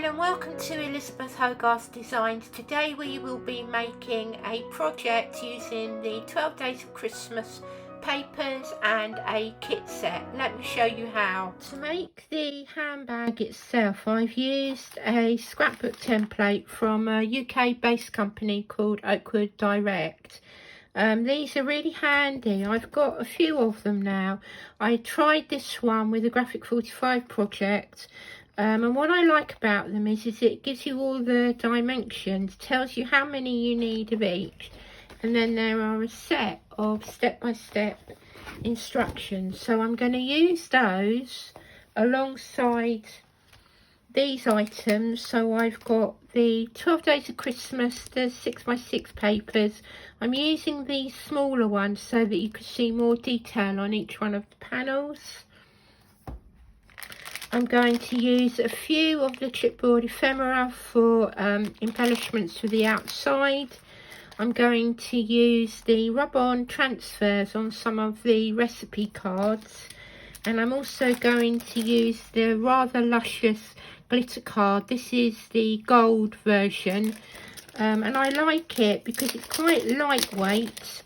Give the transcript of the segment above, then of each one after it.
again and welcome to Elisabeth Hogarth Designs. Today we will be making a project using the 12 Days of Christmas papers and a kit set. Let me show you how. To make the handbag itself, I've used a scrapbook template from a UK based company called Oakwood Direct. These are really handy. I've got a few of them now. I tried this one with the Graphic 45 project. And what I like about them is it gives you all the dimensions, tells you how many you need of each, and then there are a set of step-by-step instructions. So I'm going to use those alongside these items. So I've got the 12 Days of Christmas, the 6x6 papers. I'm using these smaller ones so that you can see more detail on each one of the panels. I'm going to use a few of the chipboard ephemera for embellishments for the outside. I'm going to use the rub-on transfers on some of the recipe cards. And I'm also going to use the rather luscious glitter card. This is the gold version. And I like it because it's quite lightweight.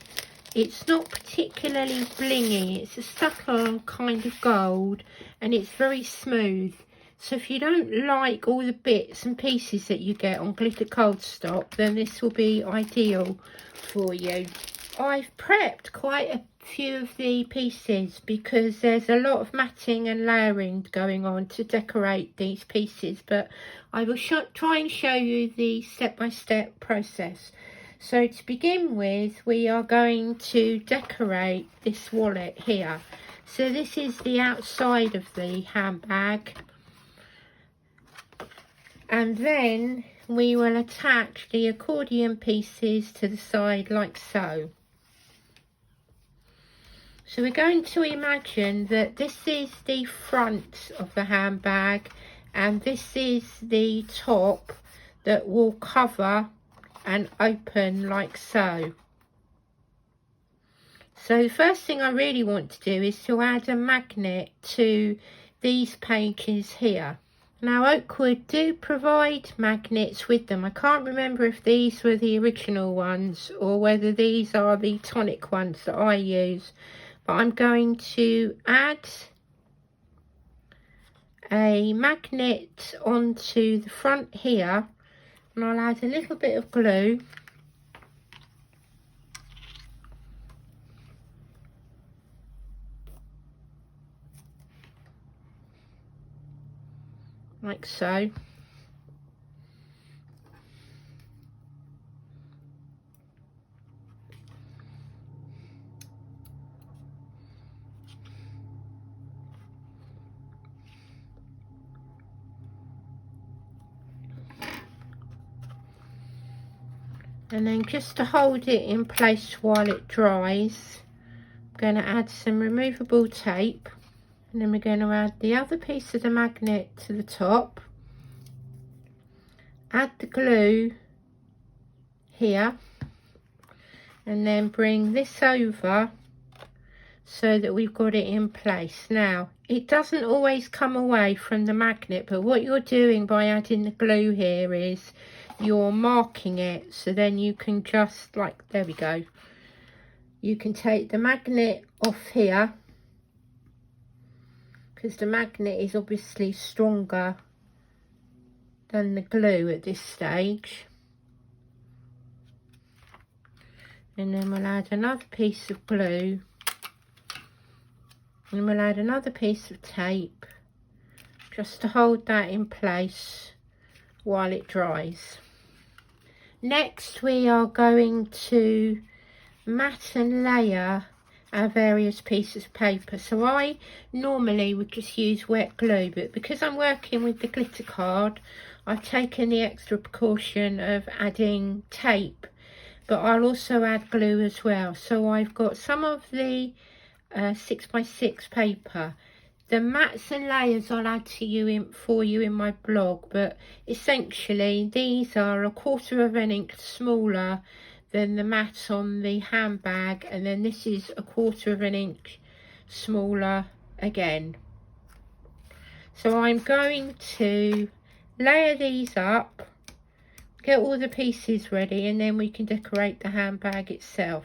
It's not particularly blingy, it's a subtle kind of gold and it's very smooth. So if you don't like all the bits and pieces that you get on glitter cardstock, then this will be ideal for you. I've prepped quite a few of the pieces because there's a lot of matting and layering going on to decorate these pieces, but I will try and show you the step-by-step process. So to begin with, we are going to decorate this wallet here. So this is the outside of the handbag. And then we will attach the accordion pieces to the side like so. So we're going to imagine that this is the front of the handbag and this is the top that will cover and open like so. So the first thing I really want to do is to add a magnet to these pages here. Now Oakwood do provide magnets with them. I can't remember if these were the original ones or whether these are the tonic ones that I use, but I'm going to add a magnet onto the front here. And I'll add a little bit of glue. Like so. And then just to hold it in place while it dries, I'm going to add some removable tape. And then we're going to add the other piece of the magnet to the top. Add the glue here. And then bring this over so that we've got it in place. Now, it doesn't always come away from the magnet, but what you're doing by adding the glue here is you're marking it, so then you can just, like, there we go, you can take the magnet off here because the magnet is obviously stronger than the glue at this stage. And then we'll add another piece of glue and we'll add another piece of tape just to hold that in place while it dries. Next we are going to mat and layer our various pieces of paper. So I normally would just use wet glue, but because I'm working with the glitter card, I've taken the extra precaution of adding tape, but I'll also add glue as well. So I've got some of the 6x6 paper. The mats and layers I'll add for you in my blog, but essentially these are 1/4 of an inch smaller than the mat on the handbag, and then this is 1/4 of an inch smaller again. So I'm going to layer these up, get all the pieces ready, and then we can decorate the handbag itself.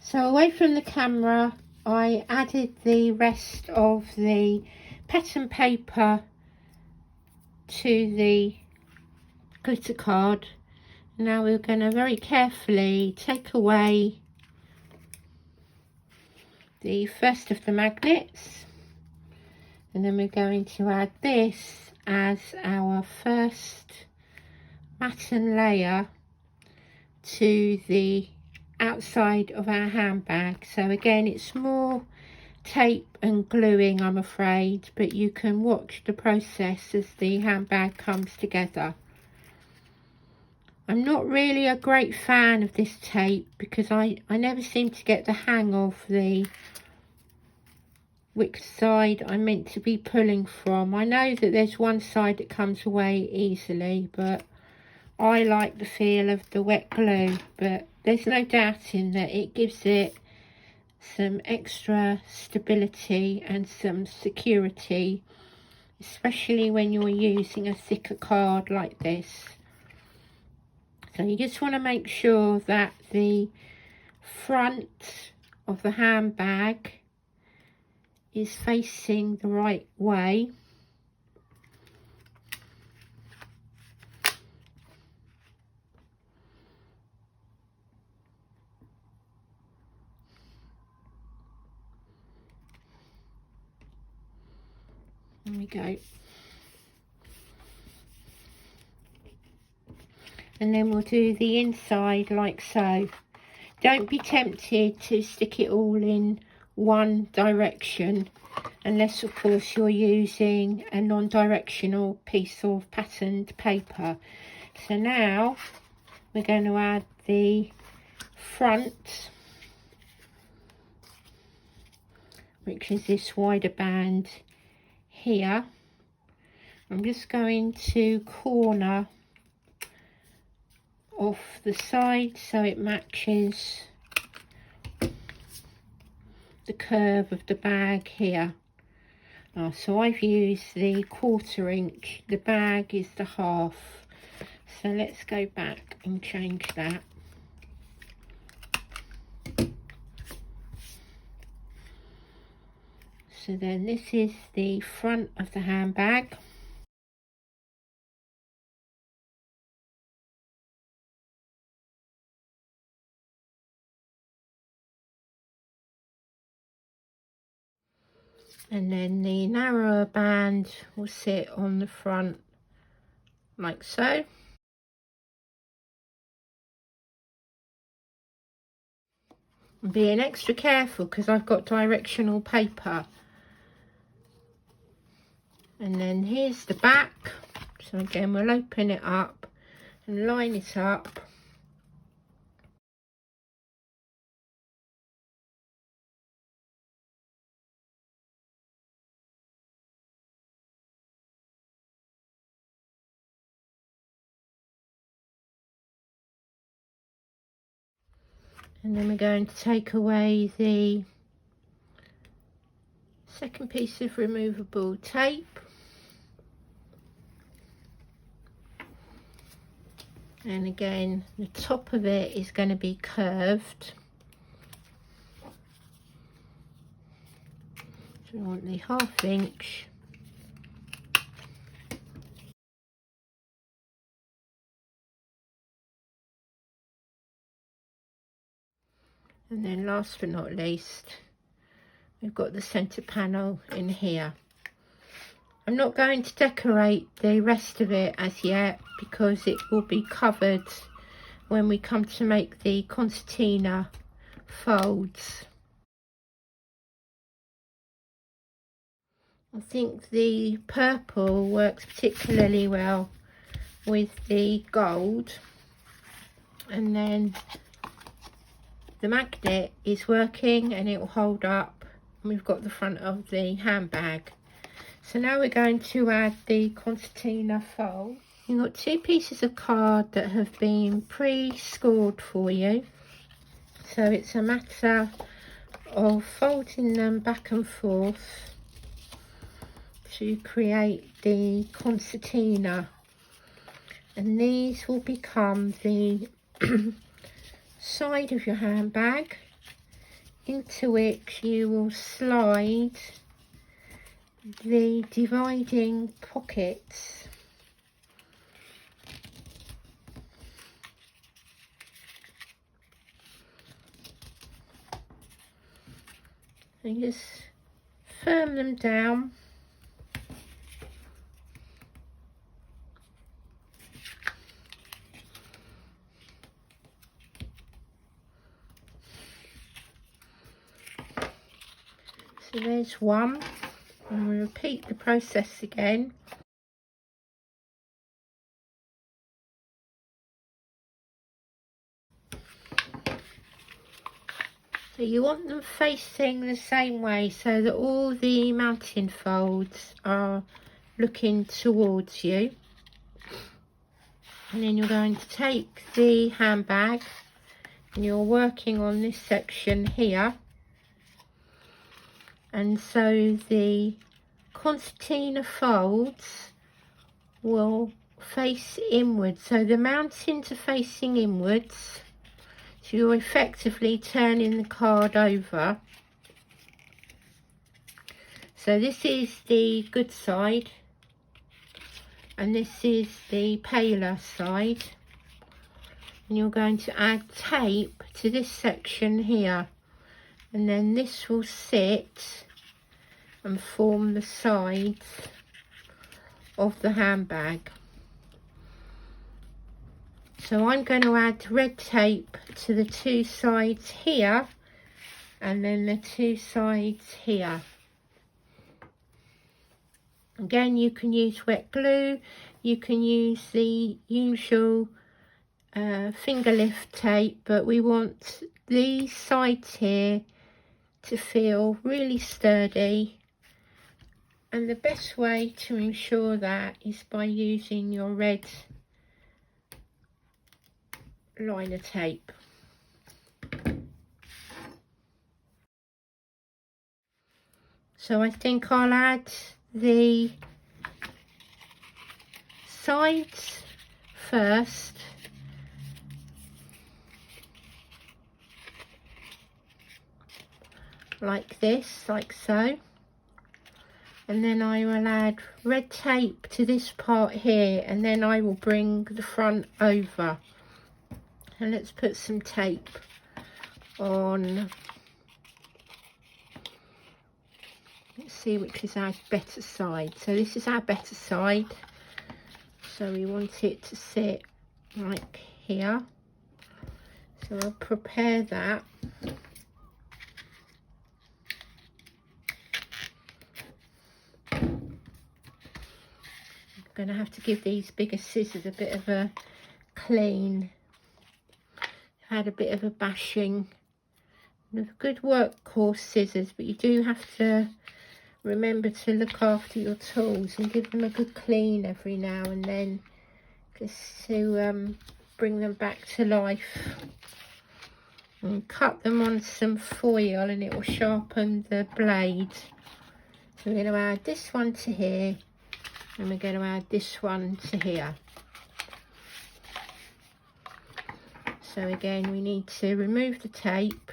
So away from the camera, I added the rest of the pattern paper to the glitter card. Now we're going to very carefully take away the first of the magnets, and then we're going to add this as our first matten layer to the outside of our handbag. So again, it's more tape and gluing, I'm afraid, but you can watch the process as the handbag comes together. I'm not really a great fan of this tape because I never seem to get the hang of which side I'm meant to be pulling from. I know that there's one side that comes away easily, but I like the feel of the wet glue. But there's no doubting that it gives it some extra stability and some security, especially when you're using a thicker card like this. So you just want to make sure that the front of the handbag is facing the right way. There we go. And then we'll do the inside like so. Don't be tempted to stick it all in one direction, unless of course you're using a non-directional piece of patterned paper. So now we're going to add the front, which is this wider band here. I'm just going to corner off the side so it matches the curve of the bag here. So I've used the 1/4 inch, the bag is the half, so let's go back and change that. So then this is the front of the handbag. And then the narrower band will sit on the front like so. I'm being extra careful because I've got directional paper. And then here's the back. So again, we'll open it up and line it up. And then we're going to take away the second piece of removable tape. And again, the top of it is going to be curved. So we want the 1/2 inch. And then last but not least, we've got the centre panel in here. I'm not going to decorate the rest of it as yet because it will be covered when we come to make the concertina folds. I think the purple works particularly well with the gold, and then the magnet is working and it will hold up, and we've got the front of the handbag. So now we're going to add the concertina fold. You've got 2 pieces of card that have been pre-scored for you. So it's a matter of folding them back and forth to create the concertina. And these will become the side of your handbag, into which you will slide the dividing pockets. And just firm them down. So there's one, and we'll repeat the process again. So you want them facing the same way so that all the mounting folds are looking towards you. And then you're going to take the handbag and you're working on this section here. And so the concertina folds will face inwards. So the mountings are facing inwards. So you're effectively turning the card over. So this is the good side and this is the paler side. And you're going to add tape to this section here. And then this will sit and form the sides of the handbag. So I'm going to add red tape to the 2 sides here and then the 2 sides here. Again, you can use wet glue, you can use the usual finger lift tape, but we want these sides here to feel really sturdy. And the best way to ensure that is by using your red liner tape. So I think I'll add the sides first. Like this, like so. And then I will add red tape to this part here, and then I will bring the front over. And let's put some tape on. Let's see which is our better side. So this is our better side. So we want it to sit like here. So I'll prepare that. I'm going to have to give these bigger scissors a bit of a clean. Had a bit of a bashing. They're good workhorse scissors, but you do have to remember to look after your tools and give them a good clean every now and then, just to bring them back to life. And cut them on some foil and it will sharpen the blade. So we're going to add this one to here and we're going to add this one to here. So again, we need to remove the tape.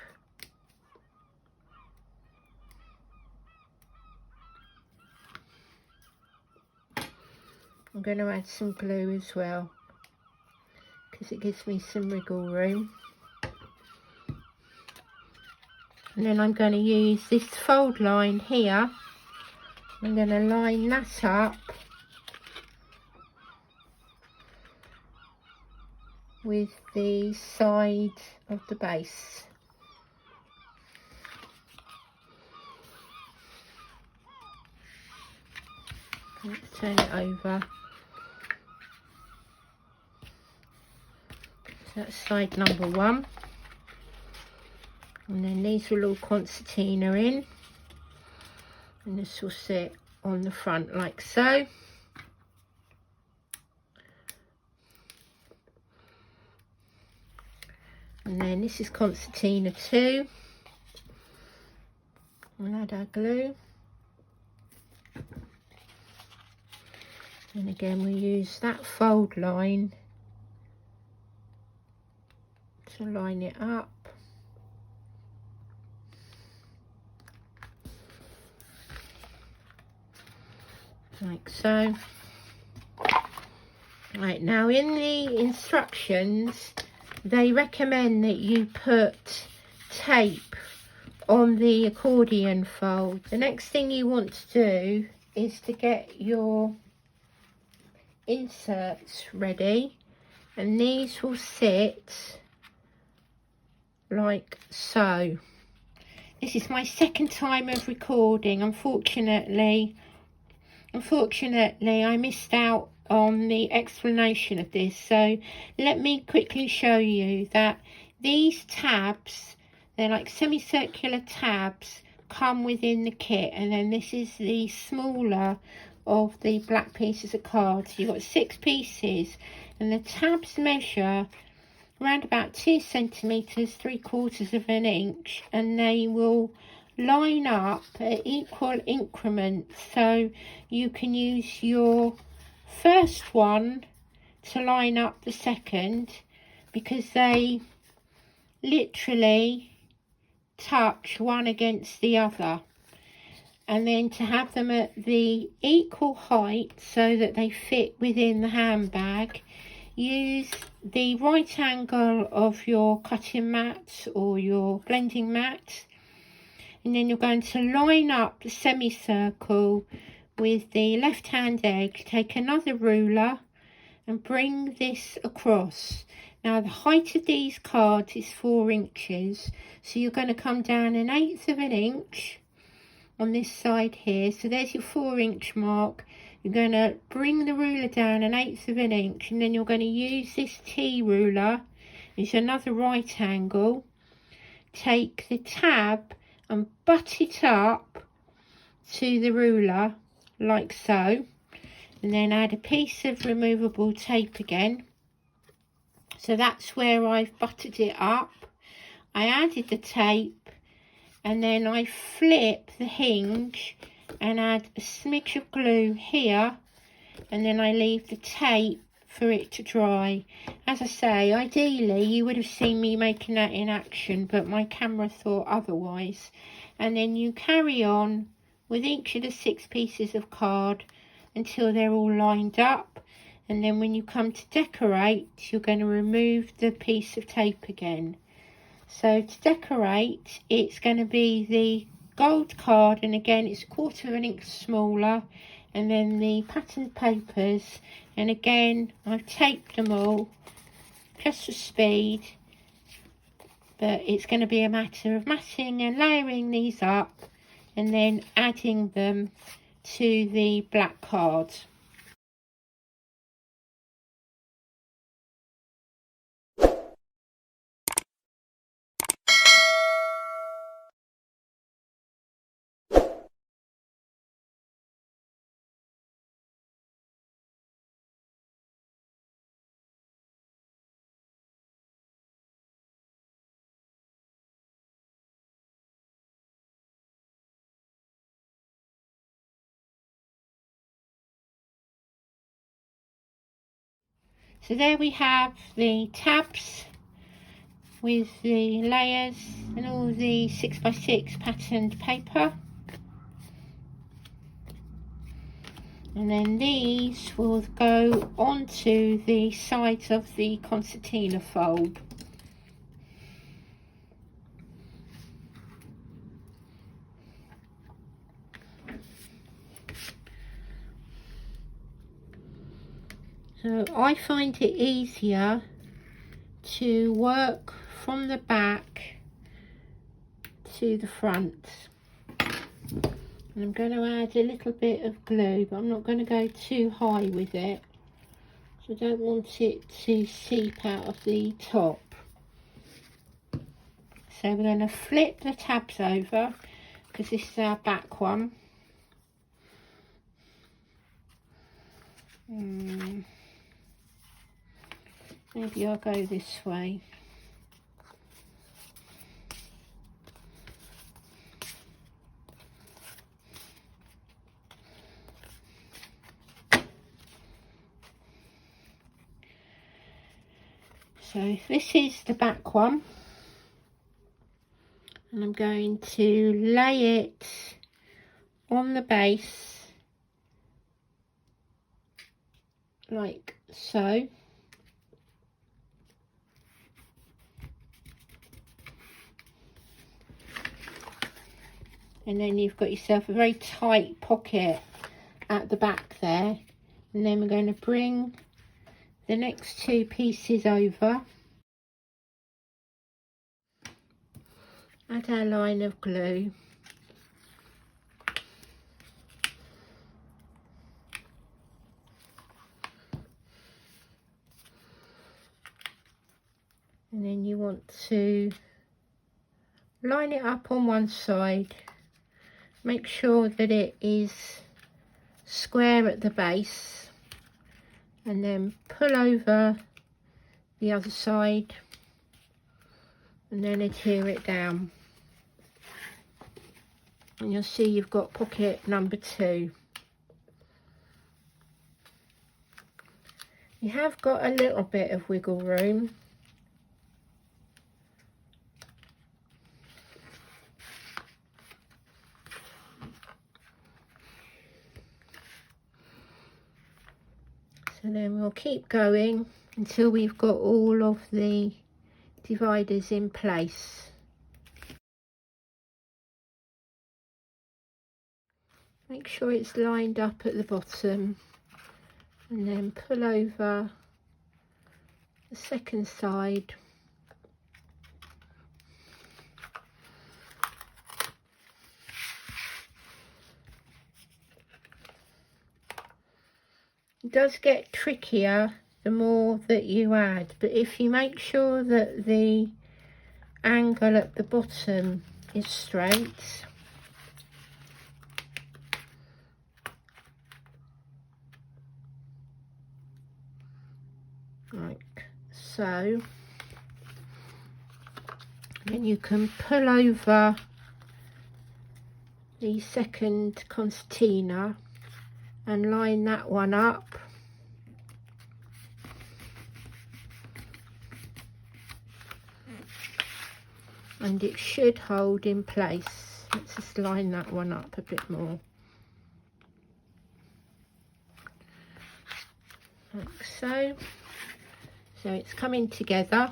I'm going to add some glue as well, because it gives me some wriggle room. And then I'm going to use this fold line here. I'm going to line that up with the side of the base. Let's turn it over. So that's side number 1. And then these will all concertina in. And this will sit on the front like so. And then this is concertina 2. We'll add our glue. And again we use that fold line to line it up. Like so. Right, now in the instructions they recommend that you put tape on the accordion fold. The next thing you want to do is to get your inserts ready, and these will sit like so. This is my second time of recording. Unfortunately I missed out on the explanation of this, so let me quickly show you that these tabs, they're like semicircular tabs, come within the kit, and then this is the smaller of the black pieces of card. So you've got 6 pieces, and the tabs measure around about 2 centimeters, 3/4 of an inch, and they will line up at equal increments, so you can use your first one to line up the second, because they literally touch one against the other. And then to have them at the equal height so that they fit within the handbag, use the right angle of your cutting mat or your blending mat, and then you're going to line up the semicircle with the left hand edge. Take another ruler and bring this across. Now the height of these cards is 4 inches, so you're going to come down 1/8 of an inch on this side here. So there's your 4 inch mark. You're going to bring the ruler down 1/8 of an inch, and then you're going to use this T ruler. It's another right angle. Take the tab and butt it up to the ruler like so, and then add a piece of removable tape again. So that's where I've butted it up. I added the tape, and then I flip the hinge and add a smidge of glue here, and then I leave the tape for it to dry. As I say, ideally you would have seen me making that in action, but my camera thought otherwise. And then you carry on with each of the 6 pieces of card until they're all lined up, and then when you come to decorate, you're going to remove the piece of tape again. So to decorate, it's going to be the gold card, and again it's 1/4 of an inch smaller, and then the patterned papers, and again I've taped them all just for speed, but it's going to be a matter of matting and layering these up and then adding them to the black cards. So there we have the tabs with the layers and all the 6x6 patterned paper. And then these will go onto the sides of the concertina fold. So I find it easier to work from the back to the front. And I'm going to add a little bit of glue, but I'm not going to go too high with it. So I don't want it to seep out of the top. So we're going to flip the tabs over, because this is our back one. Maybe I'll go this way. So this is the back one, and I'm going to lay it on the base like so. And then you've got yourself a very tight pocket at the back there. And then we're going to bring the next two pieces over. Add our line of glue. And then you want to line it up on one side. Make sure that it is square at the base. And then pull over the other side. And then adhere it down. And you'll see you've got pocket number 2. You have got a little bit of wiggle room. So then we'll keep going until we've got all of the dividers in place. Make sure it's lined up at the bottom, and then pull over the second side. It does get trickier the more that you add, but if you make sure that the angle at the bottom is straight, like so, then you can pull over the second concertina and line that one up. And it should hold in place. Let's just line that one up a bit more. Like so. So it's coming together.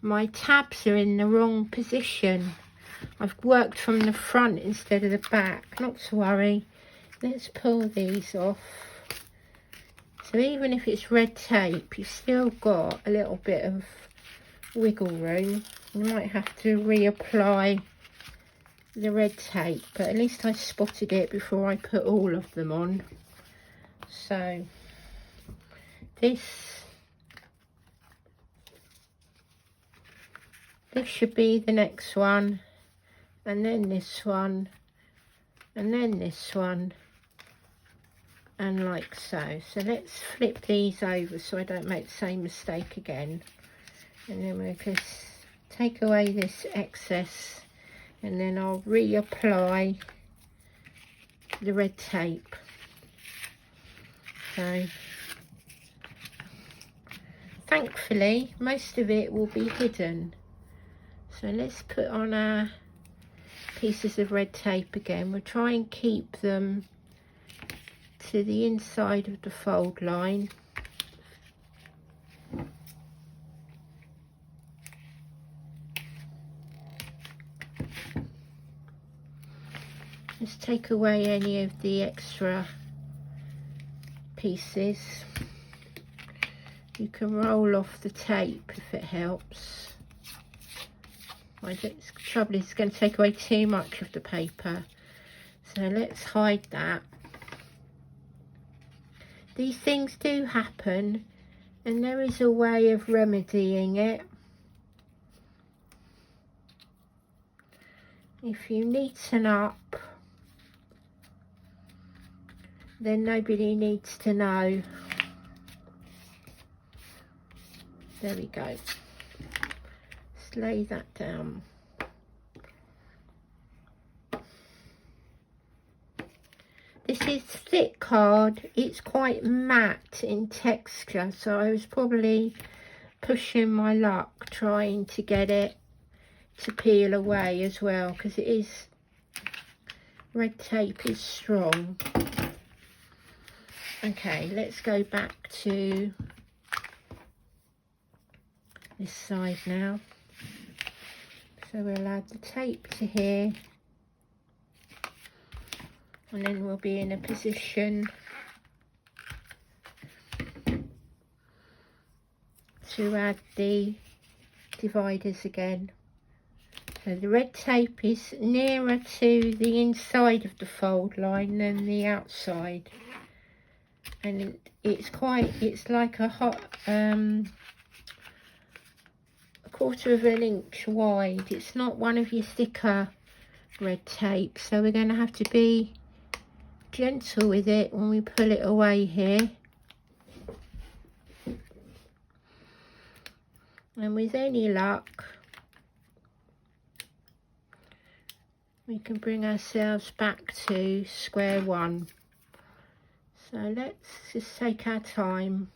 My tabs are in the wrong position. I've worked from the front instead of the back. Not to worry. Let's pull these off. So even if it's red tape, you've still got a little bit of wiggle room. You might have to reapply the red tape, but at least I spotted it before I put all of them on. So this should be the next one, and then this one, and then this one, and like so. So let's flip these over so I don't make the same mistake again. And then we'll just take away this excess, and then I'll reapply the red tape. So thankfully most of it will be hidden. So let's put on our pieces of red tape again. We'll try and keep them to the inside of the fold line. Just take away any of the extra pieces. You can roll off the tape if it helps. The trouble is it's going to take away too much of the paper. So let's hide that. These things do happen, and there is a way of remedying it. If you neaten up then nobody needs to know. There we go. Let's lay that down. This is thick card. It's quite matte in texture, so I was probably pushing my luck trying to get it to peel away as well, because it is, red tape is strong. Okay, let's go back to this side now. So we'll add the tape to here, and then we'll be in a position to add the dividers again. So the red tape is nearer to the inside of the fold line than the outside, and it's like a quarter of an inch wide. It's not one of your thicker red tape, so we're going to have to be gentle with it when we pull it away here. And with any luck, we can bring ourselves back to square one. So let's just take our time.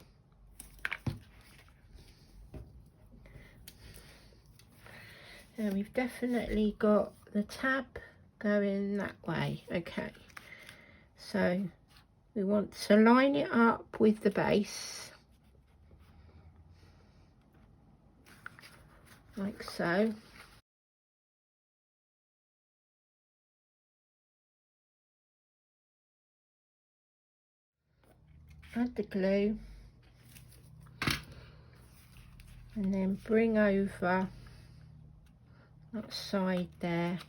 And we've definitely got the tab going that way. Okay, so we want to line it up with the base, like so. Add the glue, and then bring over that side there,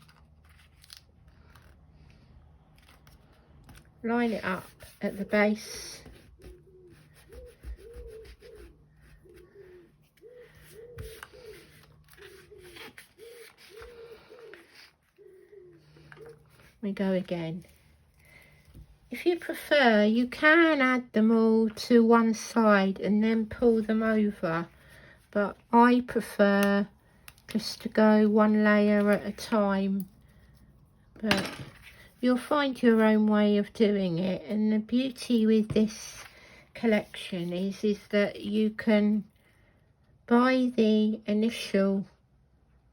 line it up at the base, we go again. If you prefer, you can add them all to one side and then pull them over, but I prefer just to go one layer at a time. But you'll find your own way of doing it, and the beauty with this collection is that you can buy the initial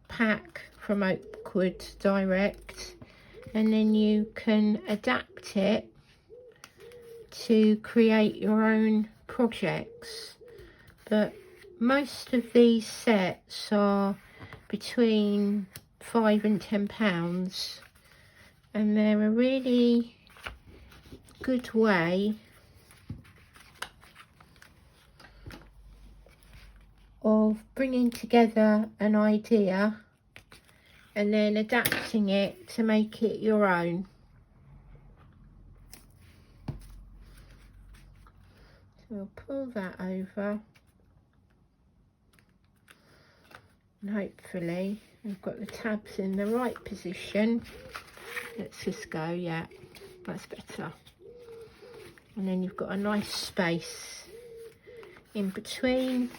pack from Oakwood direct, and then you can adapt it to create your own projects. But most of these sets are between £5 and £10, and they're a really good way of bringing together an idea and then adapting it to make it your own. So we'll pull that over, and hopefully we've got the tabs in the right position. Let's just go, yeah, that's better. And then you've got a nice space in between,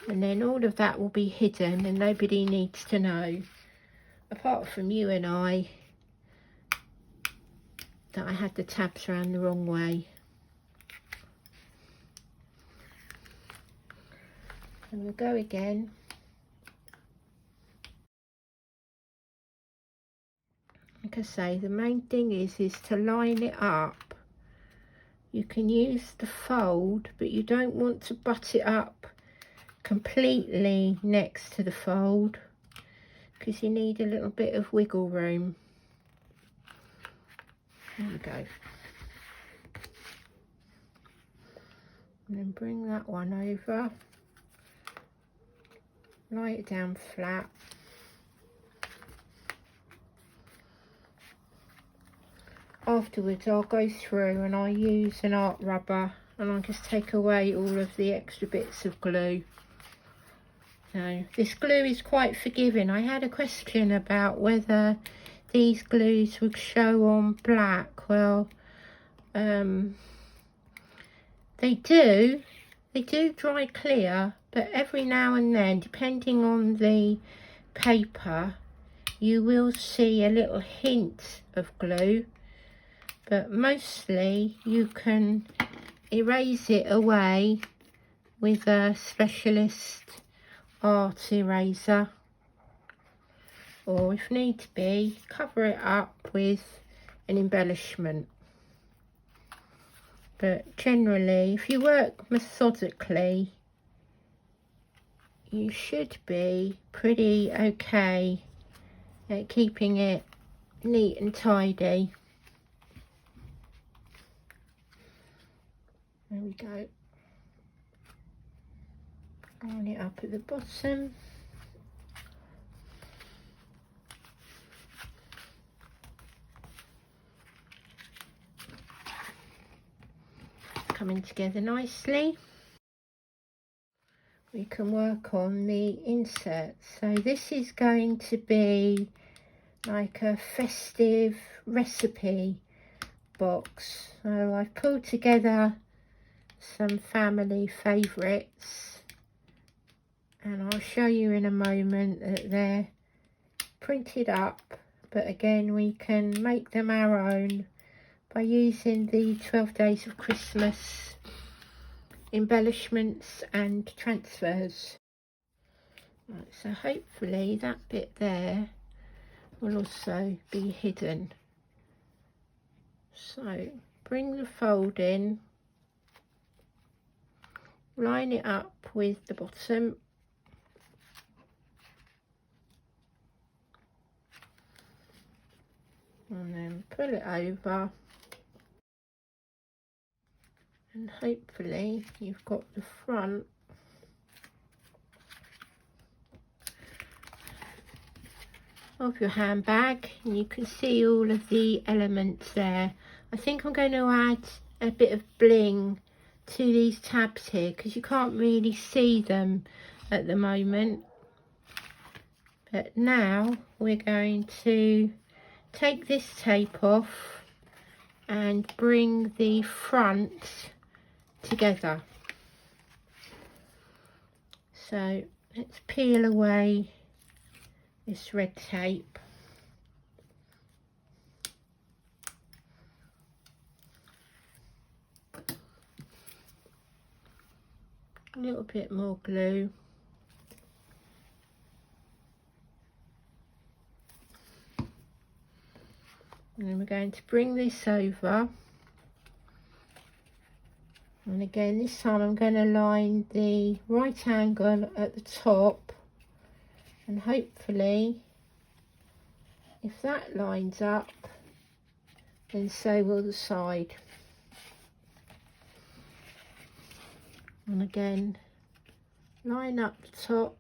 and then all of that will be hidden and nobody needs to know, apart from you and I, that I had the tabs around the wrong way. And we'll go again. Like I say, the main thing is to line it up. You can use the fold, but you don't want to butt it up completely next to the fold, because you need a little bit of wiggle room. There we go. And then bring that one over, lie it down flat. Afterwards I'll go through and I'll use an art rubber and I'll just take away all of the extra bits of glue. Now, this glue is quite forgiving. I had a question about whether these glues would show on black. Well, they do dry clear, but every now and then, depending on the paper, you will see a little hint of glue, but mostly you can erase it away with a specialist art eraser, or if need be, cover it up with an embellishment. But generally, if you work methodically, you should be pretty okay at keeping it neat and tidy. There we go. Line it up at the bottom. Coming together nicely. We can work on the insert. So this is going to be like a festive recipe box. So I've pulled together some family favourites, and I'll show you in a moment that they're printed up, but again we can make them our own by using the 12 Days of Christmas embellishments and transfers. Right, so hopefully that bit there will also be hidden. So bring the fold in, line it up with the bottom, and then pull it over, and hopefully you've got the front of your handbag and you can see all of the elements there. I think I'm going to add a bit of bling to these tabs here because you can't really see them at the moment. But now we're going to take this tape off and bring the front together. So let's peel away this red tape. A little bit more glue. And then we're going to bring this over. And again, this time I'm going to line the right angle at the top. And hopefully, if that lines up, then so will the side. And again, line up the top.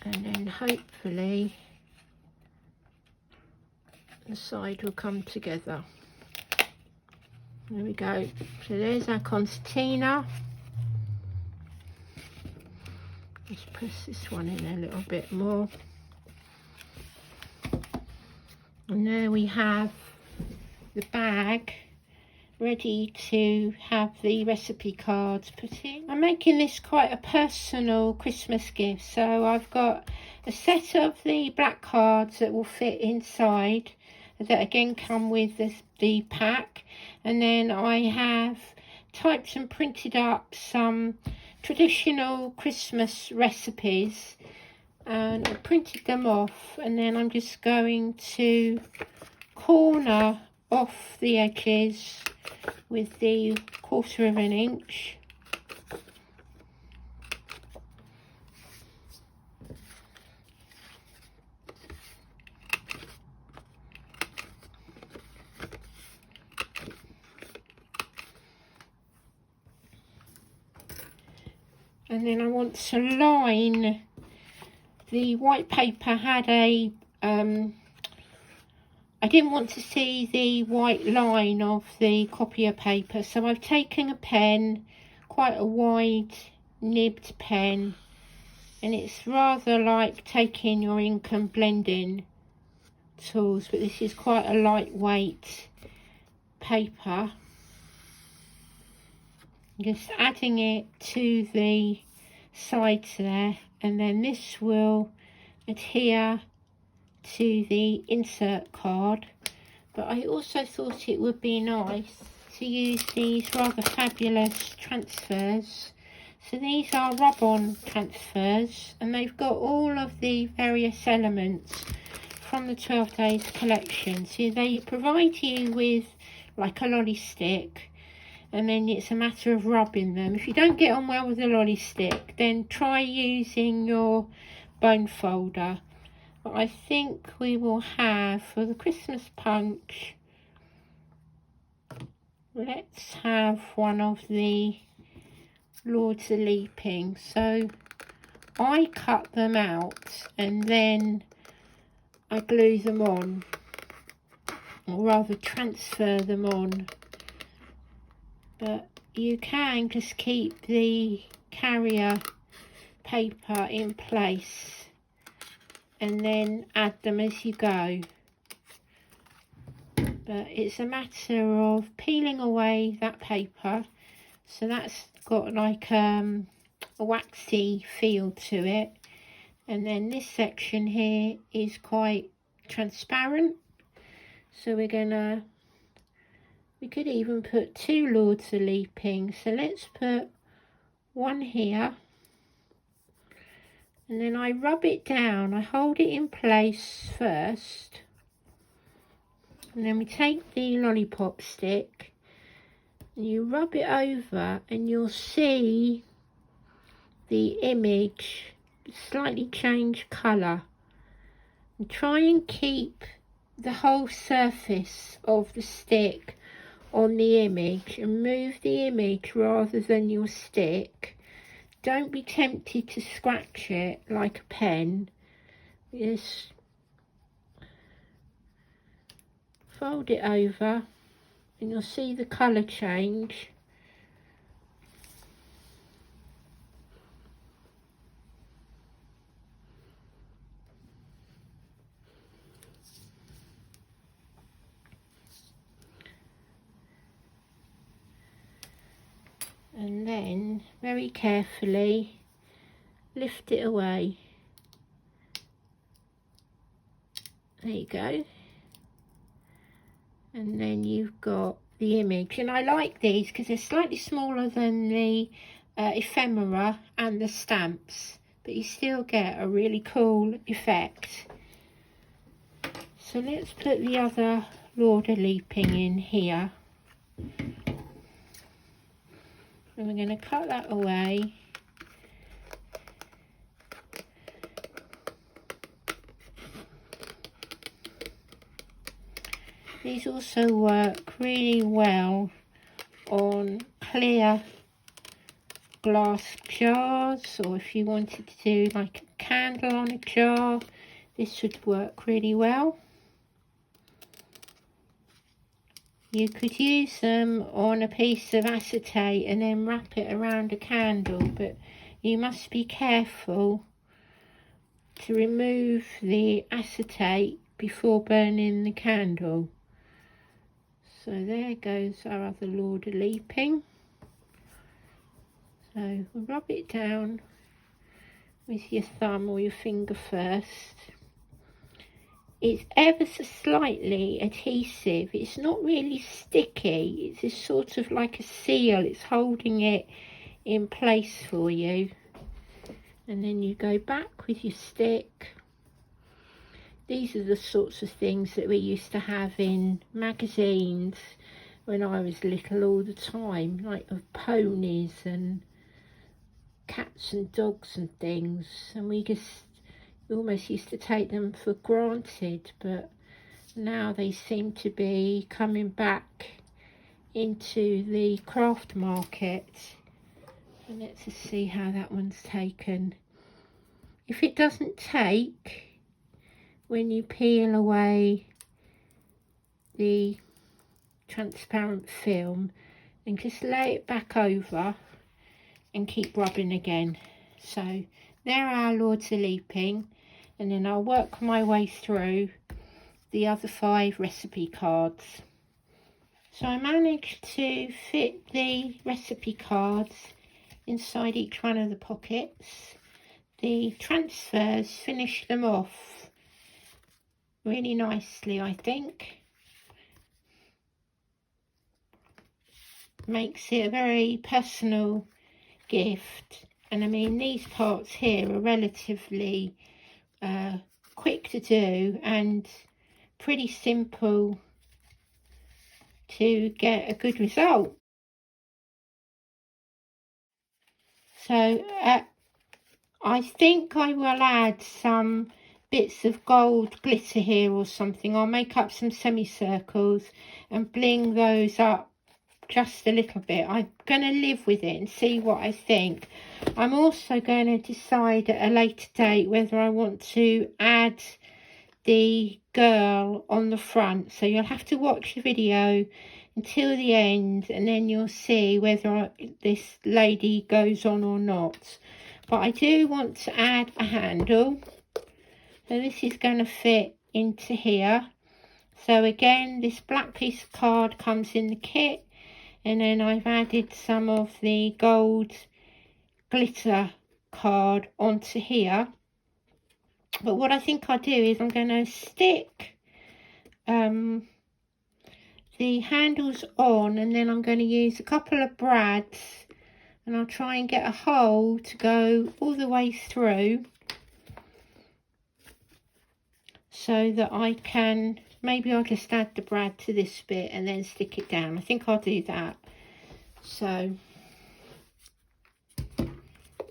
And then hopefully, the side will come together. There we go. So there's our concertina. Let's press this one in a little bit more. And there we have the bag ready to have the recipe cards put in. I'm making this quite a personal Christmas gift, so I've got a set of the black cards that will fit inside, that again come with the pack, and then I have typed and printed up some traditional Christmas recipes and I printed them off, and then I'm just going to corner off the edges with the 1/4 of an inch. And then I want to line the white paper. Had a I didn't want to see the white line of the copier paper, so I've taken a pen, quite a wide nibbed pen, and it's rather like taking your ink and blending tools, but this is quite a lightweight paper. Just adding it to the sides there, and then this will adhere to the insert card. But I also thought it would be nice to use these rather fabulous transfers. So these are rub-on transfers, and they've got all of the various elements from the 12 Days collection. So they provide you with like a lolly stick, and then it's a matter of rubbing them. If you don't get on well with the lolly stick, then try using your bone folder. But I think we will have, for the Christmas punch, let's have one of the Lords of Leaping. So I cut them out and then I glue them on, or rather transfer them on. But you can just keep the carrier paper in place and then add them as you go. But it's a matter of peeling away that paper, so that's got like a waxy feel to it, and then this section here is quite transparent, so we could even put 2 Lords of Leaping. So let's put one here, and then I rub it down. I hold it in place first, and then we take the lollipop stick and you rub it over, and you'll see the image slightly change colour. And try and keep the whole surface of the stick on the image, and move the image rather than your stick. Don't be tempted to scratch it like a pen. Just fold it over and you'll see the colour change. And then very carefully lift it away. There you go. And then you've got the image. And I like these because they're slightly smaller than the ephemera and the stamps, but you still get a really cool effect. So let's put the other Lord of Leaping in here. And we're going to cut that away. These also work really well on clear glass jars, or if you wanted to do like a candle on a jar, this would work really well. You could use them on a piece of acetate and then wrap it around a candle, but you must be careful to remove the acetate before burning the candle. So there goes our other Lord of Leaping. So we'll rub it down with your thumb or your finger first. It's ever so slightly adhesive. It's not really sticky. It's just sort of like a seal. It's holding it in place for you. And then you go back with your stick. These are the sorts of things that we used to have in magazines when I was little all the time, like of ponies and cats and dogs and things. And we almost used to take them for granted, but now they seem to be coming back into the craft market. And let's just see how that one's taken. If it doesn't take, when you peel away the transparent film, and just lay it back over and keep rubbing again. So there are our Lords of Leaping, and then I'll work my way through the other 5 recipe cards. So I managed to fit the recipe cards inside each one of the pockets. The transfers finish them off really nicely, I think. Makes it a very personal gift. And I mean, these parts here are relatively quick to do and pretty simple to get a good result. So I think I will add some bits of gold glitter here or something. I'll make up some semicircles and bling those up just a little bit. I'm going to live with it and see what I think. I'm also going to decide at a later date whether I want to add the girl on the front. So you'll have to watch the video until the end and then you'll see whether this lady goes on or not. But I do want to add a handle. So this is going to fit into here. So again, this black piece of card comes in the kit. And then I've added some of the gold glitter card onto here. But what I think I'll do is I'm going to stick the handles on, and then I'm going to use a couple of brads, and I'll try and get a hole to go all the way through so that I can, maybe I'll just add the brad to this bit and then stick it down. I think I'll do that. So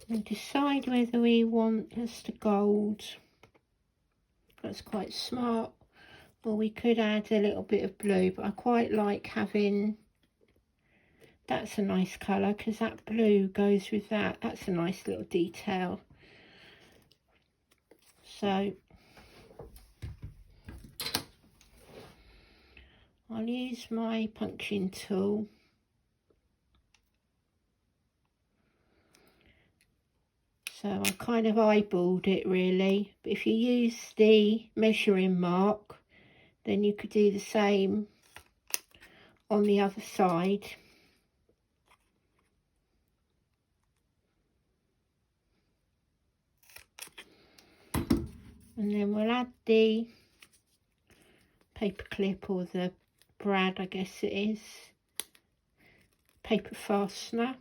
we'll decide whether we want just the gold. That's quite smart. Or we could add a little bit of blue, but I quite like having, that's a nice colour because that blue goes with that. That's a nice little detail. So I'll use my punching tool. So I kind of eyeballed it really, but if you use the measuring mark, then you could do the same on the other side. And then we'll add the paper clip, or the brad, I guess it is, paper fastener.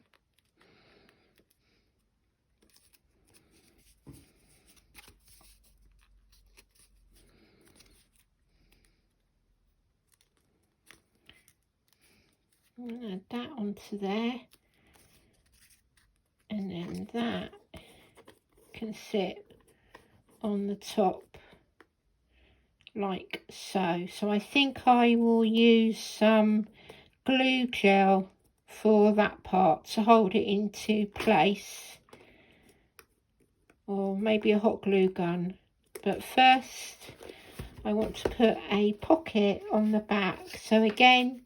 And add that onto there, and then that can sit on the top like so. So I think I will use some glue gel for that part to hold it into place, or maybe a hot glue gun. But first I want to put a pocket on the back. So again,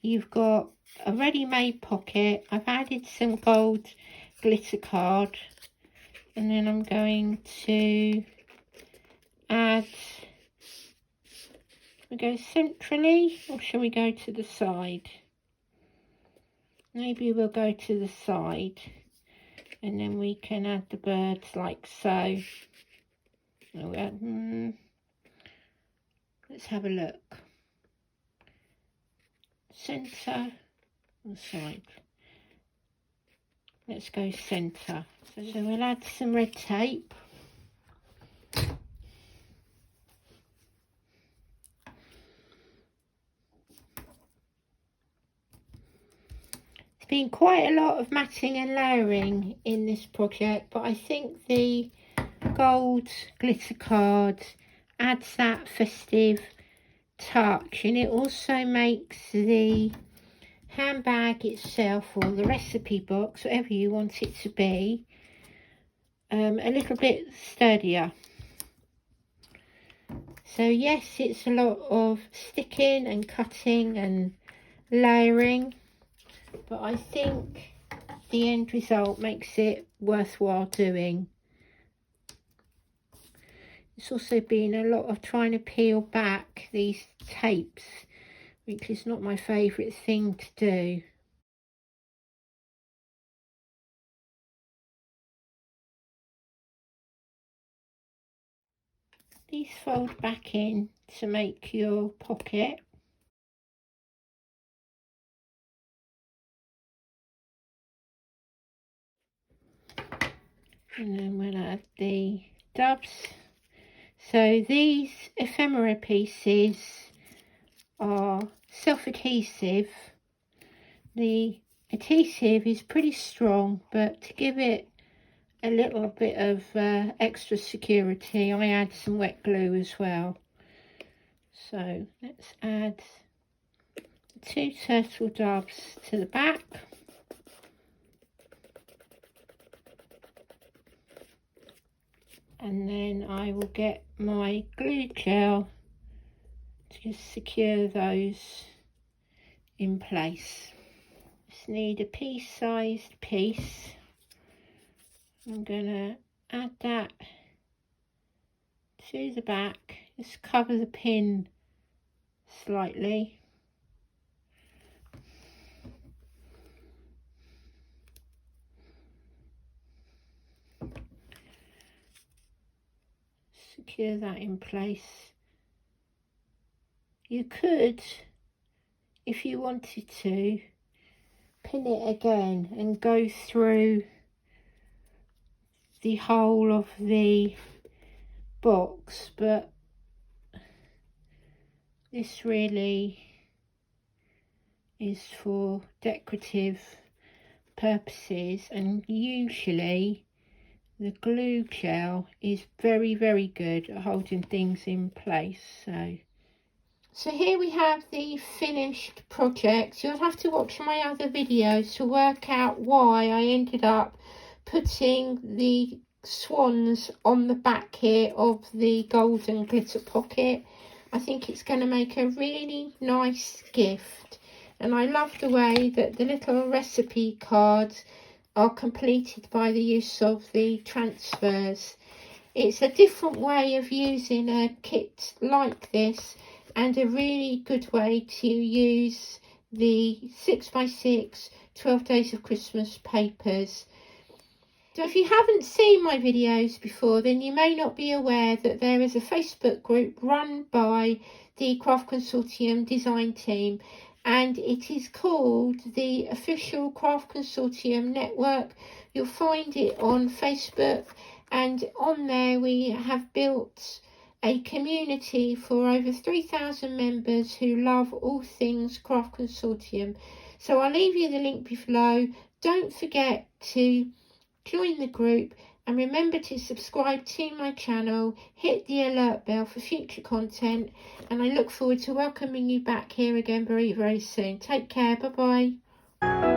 you've got a ready-made pocket. I've added some gold glitter card, and then I'm going to add, we go centrally or shall we go to the side? Maybe we'll go to the side, and then we can add the birds like so. Let's have a look. Centre or side? Let's go centre. So we'll add some red tape. There's been quite a lot of matting and layering in this project, but I think the gold glitter card adds that festive touch, and it also makes the handbag itself, or the recipe box, whatever you want it to be, a little bit sturdier. So yes, it's a lot of sticking and cutting and layering, but I think the end result makes it worthwhile doing. It's also been a lot of trying to peel back these tapes, which is not my favourite thing to do. These fold back in to make your pocket. And then we'll add the dubs. So these ephemera pieces are self-adhesive. The adhesive is pretty strong, but to give it a little bit of extra security, I add some wet glue as well. So let's add 2 turtle dubs to the back. And then I will get my glue gel to secure those in place. Just need a pea-sized piece. I'm gonna add that to the back, just cover the pin slightly. Secure that in place. You could, if you wanted to, pin it again and go through the whole of the box, but this really is for decorative purposes, and usually the glue gel is very good at holding things in place. So here we have the finished project. You'll have to watch my other videos to work out why I ended up putting the swans on the back here of the golden glitter pocket. I think it's going to make a really nice gift, and I love the way that the little recipe cards are completed by the use of the transfers. It's a different way of using a kit like this, and a really good way to use the 6x6 12 Days of Christmas papers. So if you haven't seen my videos before, then you may not be aware that there is a Facebook group run by the Craft Consortium design team, and it is called the Official Craft Consortium Network. You'll find it on Facebook, and on there we have built a community for over 3,000 members who love all things Craft Consortium. So I'll leave you the link below. Don't forget to join the group, and remember to subscribe to my channel, hit the alert bell for future content, and I look forward to welcoming you back here again very soon. Take care. Bye bye.